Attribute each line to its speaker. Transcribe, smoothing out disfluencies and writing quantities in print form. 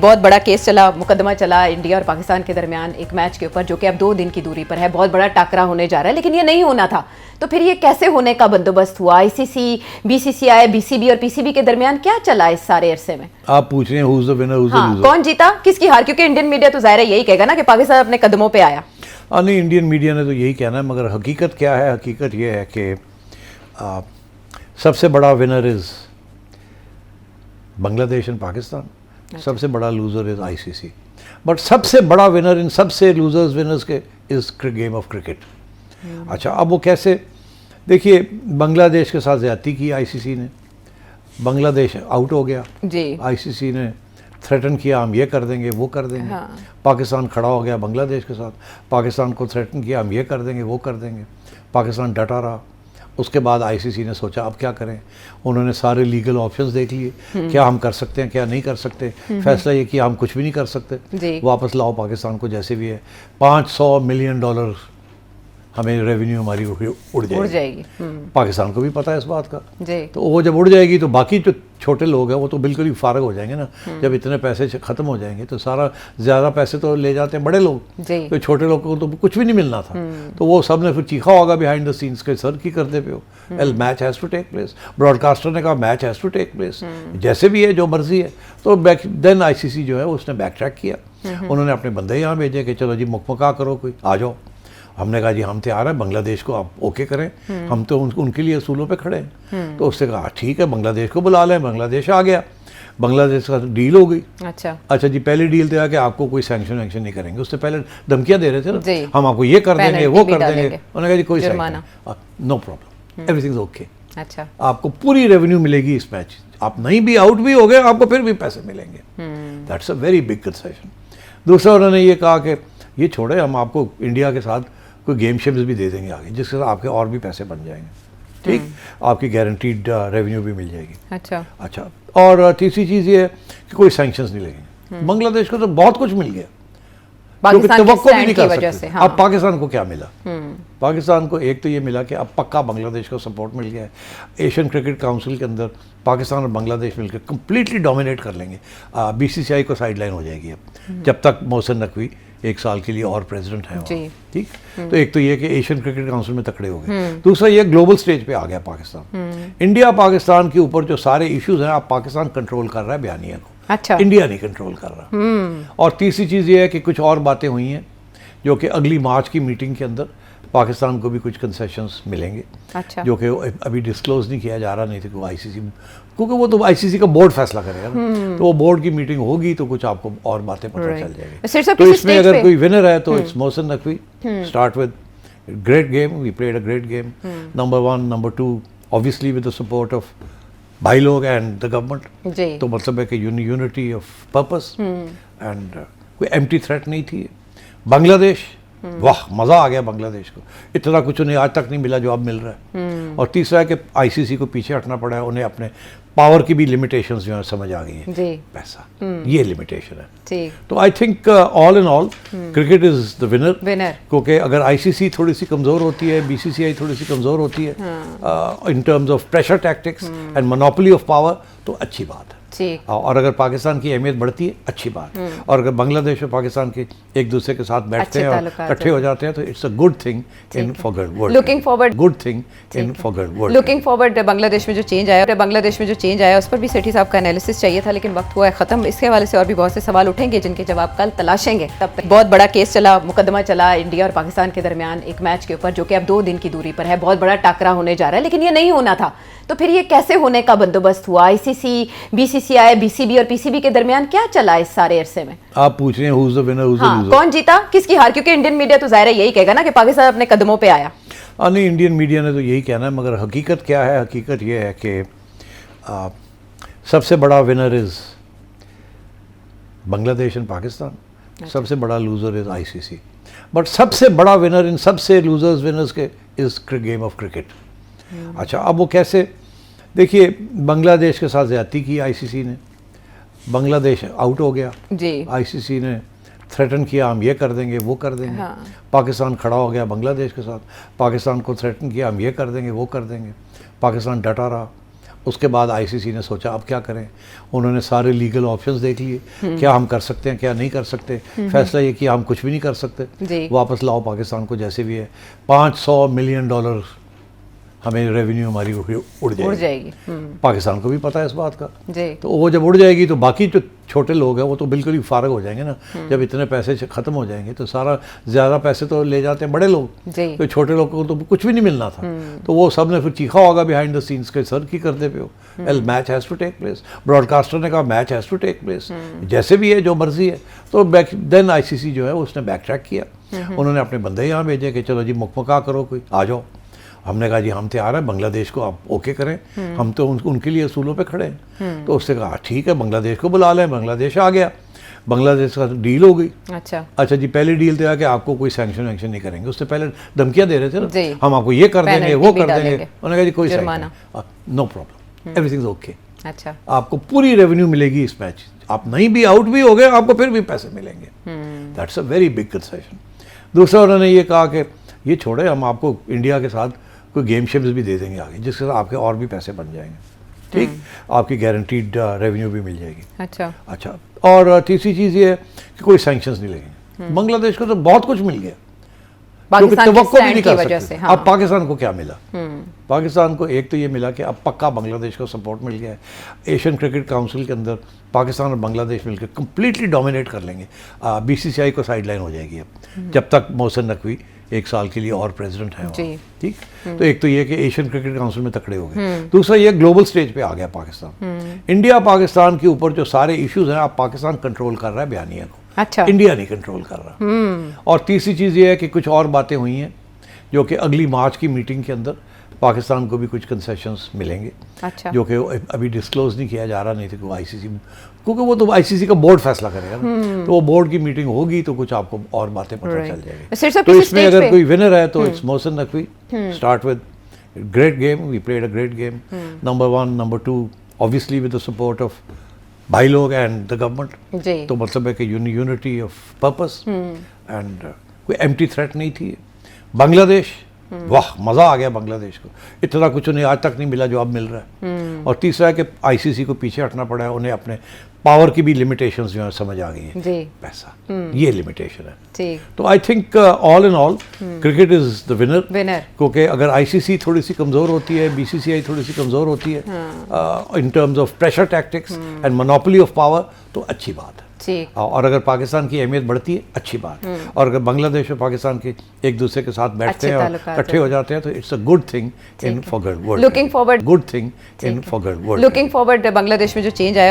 Speaker 1: बहुत बड़ा केस चला, मुकदमा चला इंडिया और पाकिस्तान के दरमियान एक मैच के ऊपर, जो कि अब 2 दिन की दूरी पर है। बहुत बड़ा टाकरा होने जा रहा है, लेकिन ये नहीं होना था। तो फिर ये कैसे होने का बंदोबस्त हुआ? आईसीसी, बीसीसीआई, बीसीबी और पीसीबी के दरमियान क्या चला इस सारे अरसे में?
Speaker 2: आप पूछ रहे हैं who's the winner, who's the loser?
Speaker 1: कौन जीता, किसकी हार? क्योंकि इंडियन मीडिया तो जाहिर है यही कहेगा ना कि पाकिस्तान अपने कदमों पे आया।
Speaker 2: नहीं, इंडियन मीडिया ने तो यही कहना है, मगर हकीकत क्या है? हकीकत ये है कि सबसे बड़ा winner is Bangladesh and Pakistan, सबसे बड़ा लूज़र इज़ आईसीसी। बट सबसे बड़ा विनर इन सबसे लूजर्स विनर्स के इज़ गेम ऑफ क्रिकेट। अच्छा, अब वो कैसे? देखिए, बांग्लादेश के साथ ज़्यादती की आईसीसी ने, बांग्लादेश आउट हो गया जी। आईसीसी ने थ्रेटन किया, हम ये कर देंगे, वो कर देंगे। पाकिस्तान खड़ा हो गया बांग्लादेश के साथ, पाकिस्तान को थ्रेटन किया, हम ये कर देंगे, वो कर देंगे। पाकिस्तान डटा रहा। उसके बाद आईसीसी ने सोचा अब क्या करें। उन्होंने सारे लीगल ऑप्शंस देख लिए, क्या हम कर सकते हैं, क्या नहीं कर सकते। फैसला ये किया हम कुछ भी नहीं कर सकते, वापस लाओ पाकिस्तान को जैसे भी है। $500 मिलियन हमें रेवेन्यू हमारी उड़ जाएगी। पाकिस्तान को भी पता है इस बात का। तो वो जब उड़ जाएगी तो बाकी जो छोटे लोग हैं वो तो बिल्कुल ही फारग हो जाएंगे ना। जब इतने पैसे ख़त्म हो जाएंगे तो सारा ज़्यादा पैसे तो ले जाते हैं बड़े लोग, तो छोटे लोग को तो कुछ भी नहीं मिलना था। तो वो सब ने फिर चीखा होगा बिहाइंड द सीन्स के, सर की करते पे हो, match has to take place. Broadcaster ने कहा match has to take place, जैसे भी है, जो मर्जी है। तो देन आईसीसी जो है उसने बैक ट्रैक किया। उन्होंने अपने बंदे यहाँ भेजे कि चलो जी मुकमका करो, कोई आ जाओ। हमने कहा जी हम तैयार हैं, बांग्लादेश को आप ओके करें, हम तो उनके लिए असूलों पे खड़े हैं। तो उससे कहा ठीक है, बांग्लादेश को बुला लें। बांग्लादेश आ गया, बांग्लादेश का डील हो गई। अच्छा जी, पहली डील तो कि आपको कोई सैंक्शन वैंक्शन नहीं करेंगे। उससे पहले धमकियां दे रहे थे ना, हम आपको ये कर देंगे, वो कर देंगे। उन्होंने कहा जी कोई no problem, everything is okay. अच्छा, आपको पूरी रेवेन्यू मिलेगी इस मैच, आप नहीं भी आउट भी हो गए आपको फिर भी पैसे मिलेंगे। That's a very big concession. दूसरा उन्होंने ये कहा कि ये छोड़े, हम आपको इंडिया के साथ कोई गेम शेम्स भी दे देंगे आगे, जिसके साथ आपके और भी पैसे बन जाएंगे। ठीक, आपकी गारंटीड रेवेन्यू भी मिल जाएगी। अच्छा, और तीसरी चीज़ ये है कि कोई सैंक्शंस नहीं लगेंगे। बांग्लादेश को तो बहुत कुछ मिल गया,
Speaker 1: पाकिस्तान
Speaker 2: तवक्को भी नहीं कर सकते। अब पाकिस्तान को क्या मिला? पाकिस्तान को एक तो ये मिला कि अब पक्का बांग्लादेश को सपोर्ट मिल गया है। एशियन क्रिकेट काउंसिल के अंदर पाकिस्तान और बांग्लादेश मिलकर कंप्लीटली डोमिनेट कर लेंगे। बीसीसीआई को साइडलाइन हो जाएगी अब, जब तक मोहसिन नकवी 1 साल के लिए और प्रेसिडेंट है। ठीक, तो एक तो ये कि एशियन क्रिकेट काउंसिल में तकड़े हो गए। दूसरा ये ग्लोबल स्टेज पे आ गया पाकिस्तान। इंडिया पाकिस्तान के ऊपर जो सारे इश्यूज हैं, आप पाकिस्तान कंट्रोल कर रहा है बयानिया को। अच्छा, इंडिया नहीं कंट्रोल कर रहा। और तीसरी चीज़ ये है कि कुछ और बातें हुई हैं जो कि अगली मार्च की मीटिंग के अंदर पाकिस्तान को भी कुछ कंसेशंस मिलेंगे। अच्छा, जो कि अभी डिस्क्लोज नहीं किया जा रहा, नहीं तो आईसीसी, क्योंकि वो तो आईसीसी का बोर्ड फैसला करेगा ना। तो वो बोर्ड की मीटिंग होगी तो कुछ आपको और बातें पता चल जाएगी। तो इसमें अगर कोई विनर है तो it's Mohsin Naqvi. Start with great game, we played a great game, number 1, number 2 obviously with the support of भाई लोग एंड द गवर्नमेंट। तो मतलब है कि यूनिटी ऑफ पर्पस एंड कोई एम्प्टी थ्रेट नहीं थी। बांग्लादेश, वाह मज़ा आ गया बांग्लादेश को, इतना कुछ उन्हें आज तक नहीं मिला जो अब मिल रहा है। और तीसरा है कि आईसीसी को पीछे हटना पड़ा है, उन्हें अपने पावर की भी लिमिटेशंस जो है समझ आ गई हैं। पैसा, ये लिमिटेशन है। तो I think all in all cricket is the winner. क्योंकि अगर आईसीसी थोड़ी सी कमज़ोर होती है, बीसीसीआई थोड़ी सी कमज़ोर होती है in terms of pressure tactics and monopoly of power, तो अच्छी बात है। और अगर पाकिस्तान की अहमियत बढ़ती है, अच्छी बात है। और अगर बांग्लादेश और पाकिस्तान के एक दूसरे के साथ बैठते हैं और इकट्ठे हो जाते हैं तो it's a good thing in for world.
Speaker 1: Looking forward,
Speaker 2: good thing in for world.
Speaker 1: Looking forward. Bangladesh में जो चेंज आया उस पर भी सेठी साहब का एनालिसिस चाहिए था, लेकिन वक्त हुआ है खत्म। इसके हवाले से और भी बहुत से सवाल उठेंगे जिनके जवाब कल तलाशेंगे। तब तक बहुत बड़ा केस चला, मुकदमा चला इंडिया और पाकिस्तान के दरमियान एक मैच के ऊपर, जो कि अब 2 दिन की दूरी पर है। बहुत बड़ा टाकरा होने जा रहा है, लेकिन ये नहीं होना था। तो फिर ये कैसे होने का बंदोबस्त हुआ? आईसीसी, बीसीसीआई, बीसीबी और पीसीबी के दरमियान क्या चला इस सारे अरसे में?
Speaker 2: आप पूछ रहे हैं who's the winner, who's the loser?
Speaker 1: कौन जीता, किसकी हार? क्योंकि इंडियन मीडिया तो जाहिर है यही कहेगा ना कि पाकिस्तान अपने कदमों पे आया।
Speaker 2: नहीं, इंडियन मीडिया ने तो यही कहना है, मगर हकीकत क्या है? हकीकत ये है कि सबसे बड़ा winner is Bangladesh and Pakistan, सबसे बड़ा लूज़र इज़ आईसीसी। बट सबसे बड़ा विनर इन सबसे लूजर्स विनर्स के इज़ गेम ऑफ क्रिकेट। अच्छा, अब वो कैसे? देखिए, बांग्लादेश के साथ ज़्यादती की आईसीसी ने, बांग्लादेश आउट हो गया जी। आईसीसी ने थ्रेटन किया, हम ये कर देंगे, वो कर देंगे। पाकिस्तान खड़ा हो गया बांग्लादेश के साथ, पाकिस्तान को थ्रेटन किया, हम ये कर देंगे, वो कर देंगे। पाकिस्तान डटा रहा। उसके बाद आईसीसी ने सोचा अब क्या करें, उन्होंने सारे लीगल ऑप्शंस देख लिए, क्या हम कर सकते हैं क्या नहीं कर सकते। फैसला ये किया हम कुछ भी नहीं कर सकते, वापस लाओ पाकिस्तान को जैसे भी है। $500 मिलियन हमें रेवेन्यू हमारी उड़ जाएगी। पाकिस्तान को भी पता है इस बात का। तो वो जब उड़ जाएगी तो बाकी जो छोटे लोग हैं वो तो बिल्कुल ही फारग हो जाएंगे ना। जब इतने पैसे ख़त्म हो जाएंगे तो सारा ज़्यादा पैसे तो ले जाते हैं बड़े लोग, तो छोटे लोग को तो कुछ भी नहीं मिलना था। तो वो सब ने फिर चीखा होगा बिहाइंड द सीन्स के, सर की करते पे हो, एल match has to take place. Broadcaster ने कहा match has to take place, जैसे भी है जो मर्जी है। तो देन आईसीसी जो है उसने बैक ट्रैक किया, उन्होंने अपने बंदे यहाँ भेजे कि चलो जी मुकमका करो, कोई आ जाओ। हमने कहा जी हम तैयार हैं, बांग्लादेश को आप ओके करें, हम तो उनके लिए असूलों पे खड़े हैं। तो उससे कहा ठीक है बांग्लादेश को बुला लें। बांग्लादेश आ गया, बांग्लादेश का डील हो गई। अच्छा जी, पहली डील तो कि आपको कोई सैंक्शन वैंक्शन नहीं करेंगे। उससे पहले धमकियां दे रहे थे ना, हम आपको ये कर देंगे वो कर देंगे। उन्होंने कहा जी कोई no problem, everything is okay.
Speaker 1: अच्छा,
Speaker 2: आपको पूरी रेवेन्यू मिलेगी इस मैच, आप नहीं भी आउट भी हो गए आपको फिर भी पैसे मिलेंगे। That's a very big concession. दूसरा उन्होंने ये कहा कि ये छोड़े, हम आपको इंडिया के साथ कोई गेम शेम्स भी दे देंगे आगे, जिसके साथ आपके और भी पैसे बन जाएंगे, ठीक, आपकी गारंटीड रेवेन्यू भी मिल जाएगी। अच्छा, और तीसरी चीज़ ये है कि कोई सैंक्शंस नहीं लगेंगे। बांग्लादेश को तो बहुत कुछ मिल गया,
Speaker 1: पाकिस्तान
Speaker 2: तो भी नहीं कर
Speaker 1: वजह
Speaker 2: सकते।
Speaker 1: से। हाँ।
Speaker 2: अब पाकिस्तान को क्या मिला? पाकिस्तान को एक तो ये मिला कि अब पक्का बांग्लादेश को सपोर्ट मिल गया है। एशियन क्रिकेट काउंसिल के अंदर पाकिस्तान और बांग्लादेश मिलकर कंप्लीटली डोमिनेट कर लेंगे। बीसीसीआई को साइडलाइन हो जाएगी अब, जब तक मोहसिन नकवी 1 साल के लिए और प्रेसिडेंट है, ठीक। तो एक तो ये कि एशियन क्रिकेट काउंसिल में तकड़े हो गए। दूसरा ये ग्लोबल स्टेज पे आ गया पाकिस्तान। इंडिया पाकिस्तान के ऊपर जो सारे इश्यूज हैं आप पाकिस्तान कंट्रोल कर रहा है बयानिया को।
Speaker 1: अच्छा,
Speaker 2: इंडिया नहीं कंट्रोल कर रहा। और तीसरी चीज़ ये है कि कुछ और बातें हुई हैं जो कि अगली मार्च की मीटिंग के अंदर पाकिस्तान को भी कुछ कंसेशंस मिलेंगे।
Speaker 1: अच्छा,
Speaker 2: जो कि अभी डिस्क्लोज नहीं किया जा रहा, नहीं तो आईसीसी, क्योंकि वो तो आईसीसी का बोर्ड फैसला करेगा ना। तो वो बोर्ड की मीटिंग होगी तो कुछ आपको और बातें पता चल जाएगी। तो इसमें अगर कोई विनर है तो it's Mohsin Naqvi. Start with great game, we played a great game, number 1, number 2 obviously with the support of भाई लोग एंड द गवर्नमेंट। तो मतलब है कि यूनिटी ऑफ पर्पस एंड कोई एम्प्टी थ्रेट नहीं थी। बांग्लादेश, वाह मज़ा आ गया बांग्लादेश को, इतना कुछ उन्हें आज तक नहीं मिला जो अब मिल रहा है। और तीसरा है कि आईसीसी को पीछे हटना पड़ा है, उन्हें अपने पावर की भी लिमिटेशंस जो है समझ आ गई है। पैसा, ये लिमिटेशन है। तो I think all in all cricket is the winner. क्योंकि अगर आईसीसी थोड़ी सी कमज़ोर होती है, बीसीसीआई थोड़ी सी कमज़ोर होती है in terms of pressure tactics and monopoly of power, तो अच्छी बात है। और अगर पाकिस्तान की अहमियत बढ़ती है, अच्छी बात है। और अगर बांग्लादेश और पाकिस्तान के एक दूसरे के साथ बैठते हैं और इकट्ठे हो जाते हैं तो it's a good thing in for good world.
Speaker 1: Looking forward
Speaker 2: good thing in for good world.
Speaker 1: Looking forward Bangladesh में जो चेंज आया